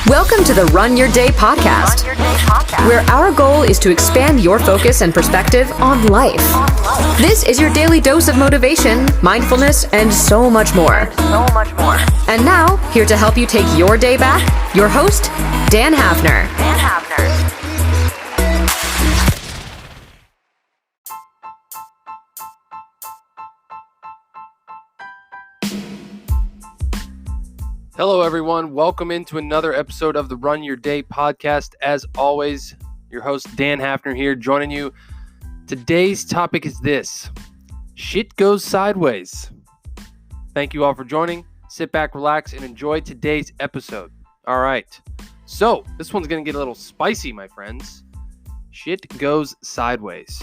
Welcome to the Run Your Day podcast, where our goal is to expand your focus and perspective on life. This is your daily dose of motivation, mindfulness, and so much more. And now, here to help you take your day back, your host, Dan Hafner. Hello, everyone. Welcome into another episode of the Run Your Day podcast. As always, your host, Dan Hafner here, joining you. Today's topic is this: shit goes sideways. Thank you all for joining. Sit back, relax, and enjoy today's episode. All right. So, this one's going to get a little spicy, my friends. Shit goes sideways.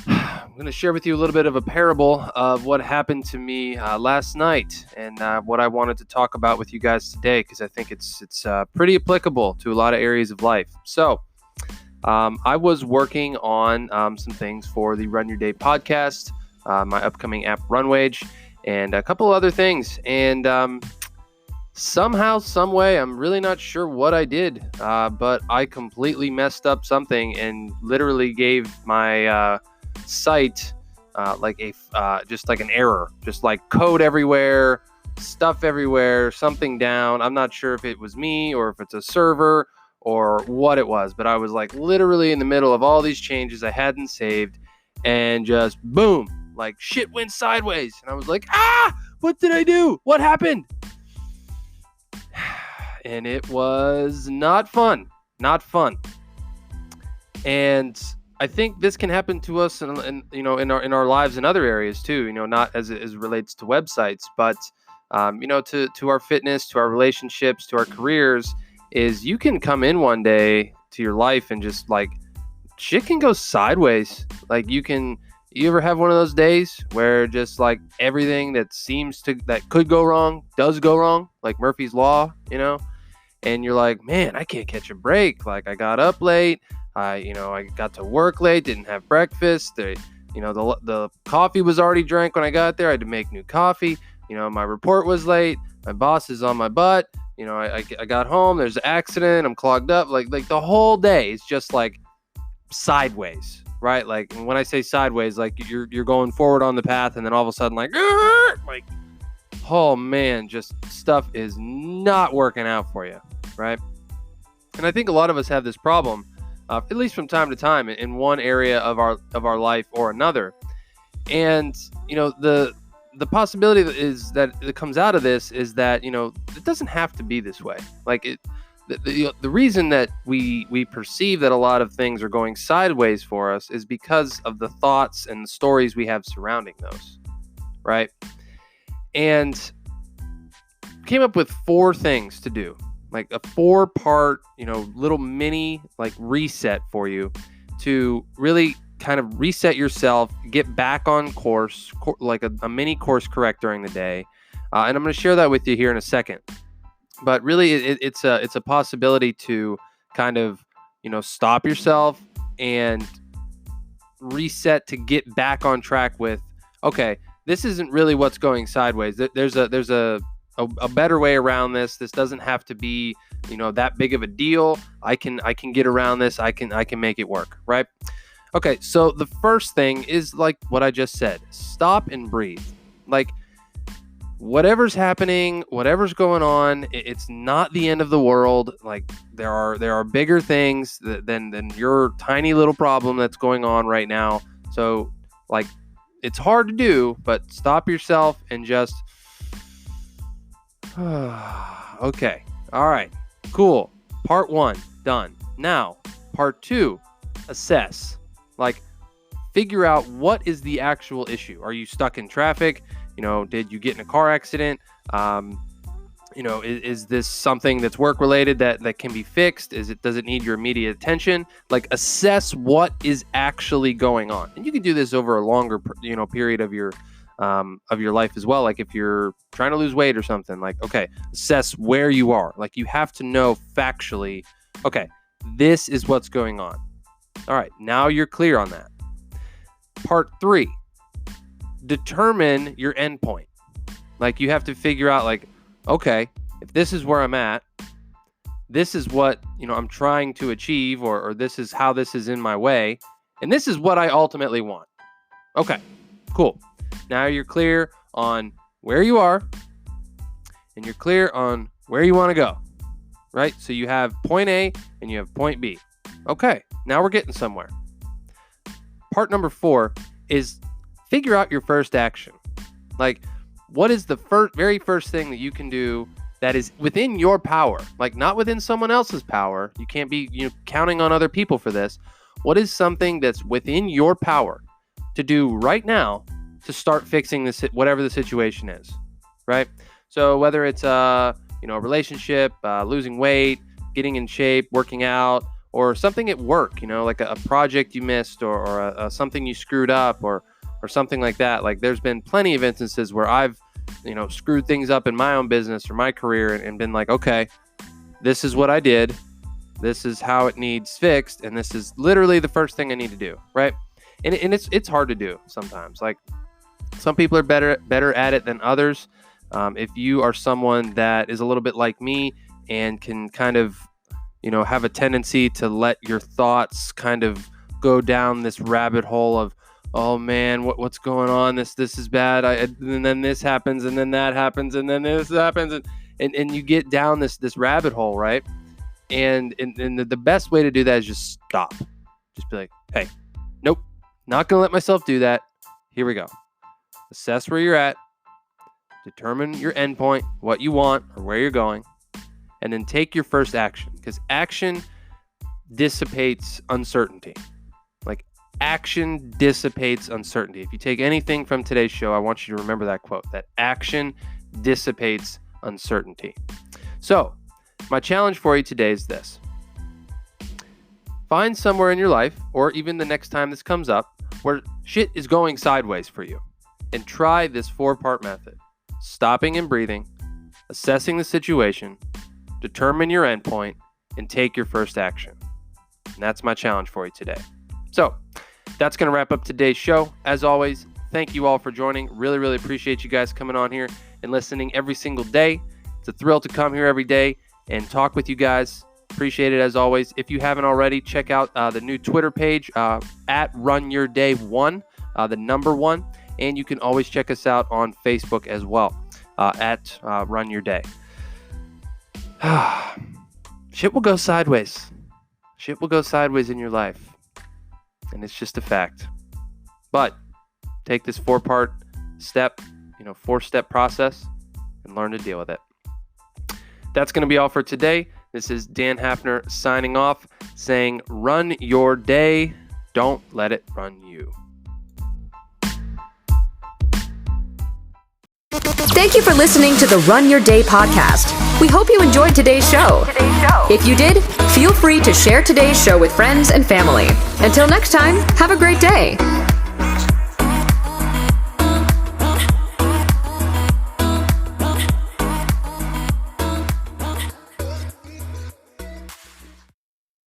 I'm going to share with you a little bit of a parable of what happened to me last night and what I wanted to talk about with you guys today, because I think it's pretty applicable to a lot of areas of life. So I was working on some things for the Run Your Day podcast, my upcoming app Runwage, and a couple other things. And somehow, some way, I'm really not sure what I did, but I completely messed up something and literally gave my site just like an error, just like code everywhere, stuff everywhere, something down. I'm not sure if it was me or if it's a server or what it was, but I was like literally in the middle of all these changes I hadn't saved, and just boom, like shit went sideways. And I was like, what did I do? What happened? And it was not fun. And I think this can happen to us in our lives in other areas too, not as it relates to websites, but to our fitness, to our relationships, to our careers. Is you can come in one day to your life and just like shit can go sideways. Like you ever have one of those days where just like everything that could go wrong does go wrong, like Murphy's Law, and you're like, man, I can't catch a break. Like I got up late. I got to work late, didn't have breakfast. The coffee was already drank when I got there. I had to make new coffee. My report was late. My boss is on my butt. I got home. There's an accident. I'm clogged up. Like the whole day is just like sideways, right? Like when I say sideways, like you're going forward on the path, and then all of a sudden, like, oh man, just stuff is not working out for you, right? And I think a lot of us have this problem. At least from time to time in one area of our life or another. And, the possibility is that it comes out of this is that, it doesn't have to be this way. Like the reason that we perceive that a lot of things are going sideways for us is because of the thoughts and the stories we have surrounding those. Right. And came up with 4 things to do. Like a 4-part, little mini like reset for you to really kind of reset yourself, get back on course, like a mini course correct during the day. And I'm going to share that with you here in a second. But really, it's a possibility to kind of, stop yourself and reset to get back on track with, okay, this isn't really what's going sideways. There's a better way around this. This doesn't have to be, that big of a deal. I can get around this. I can make it work, right? Okay, so the first thing is like what I just said. Stop and breathe. Like whatever's happening, whatever's going on, it's not the end of the world. Like there are bigger things than your tiny little problem that's going on right now. So like it's hard to do, but stop yourself and just okay. All right. Cool. Part 1 done. Now, part 2, assess. Like figure out what is the actual issue. Are you stuck in traffic? Did you get in a car accident? Is this something that's work related that can be fixed? Does it need your immediate attention? Like assess what is actually going on. And you can do this over a longer, period of your life as well. Like if you're trying to lose weight or something, like, okay, assess where you are. Like you have to know factually, okay, this is what's going on. All right, now you're clear on that. Part 3, determine your endpoint. Like you have to figure out like, okay, if this is where I'm at, this is what, I'm trying to achieve, or this is how this is in my way, and this is what I ultimately want. Okay, cool. Now you're clear on where you are, and you're clear on where you want to go, right? So you have point A and you have point B. Okay, now we're getting somewhere. Part number 4 is figure out your first action. Like, what is the very first thing that you can do that is within your power? Like, not within someone else's power. You can't be counting on other people for this. What is something that's within your power to do right now to start fixing this, whatever the situation is, right? So whether it's a relationship, losing weight, getting in shape, working out, or something at work, like a project you missed, or something you screwed up, or something like that. Like, there's been plenty of instances where I've screwed things up in my own business or my career, and been like, okay, this is what I did, this is how it needs fixed, and this is literally the first thing I need to do, right? And it's hard to do sometimes. Like, some people are better at it than others. If you are someone that is a little bit like me and can kind of have a tendency to let your thoughts kind of go down this rabbit hole of, oh man, what's going on? This is bad. And then this happens, and then that happens, and then this happens, and you get down this rabbit hole, right? And the best way to do that is just stop. Just be like, hey, nope, not gonna let myself do that. Here we go. Assess where you're at. Determine your endpoint, what you want or where you're going, and then take your first action, because action dissipates uncertainty. Like, action dissipates uncertainty. If you take anything from today's show, I want you to remember that quote, that action dissipates uncertainty. So, my challenge for you today is this. Find somewhere in your life, or even the next time this comes up, where shit is going sideways for you, and try this 4-part method. Stopping and breathing, assessing the situation, determine your endpoint, and take your first action. And that's my challenge for you today. So that's going to wrap up today's show. As always, thank you all for joining. Really, really appreciate you guys coming on here and listening every single day. It's a thrill to come here every day and talk with you guys. Appreciate it as always. If you haven't already, check out the new Twitter page at RunYourDay1, the number 1. And you can always check us out on Facebook as well, at Run Your Day. Shit will go sideways. Shit will go sideways in your life. And it's just a fact. But take this 4-part step, 4-step process, and learn to deal with it. That's going to be all for today. This is Dan Hafner signing off, saying, run your day. Don't let it run you. Thank you for listening to the Run Your Day podcast. We hope you enjoyed today's show. If you did, feel free to share today's show with friends and family. Until next time, have a great day.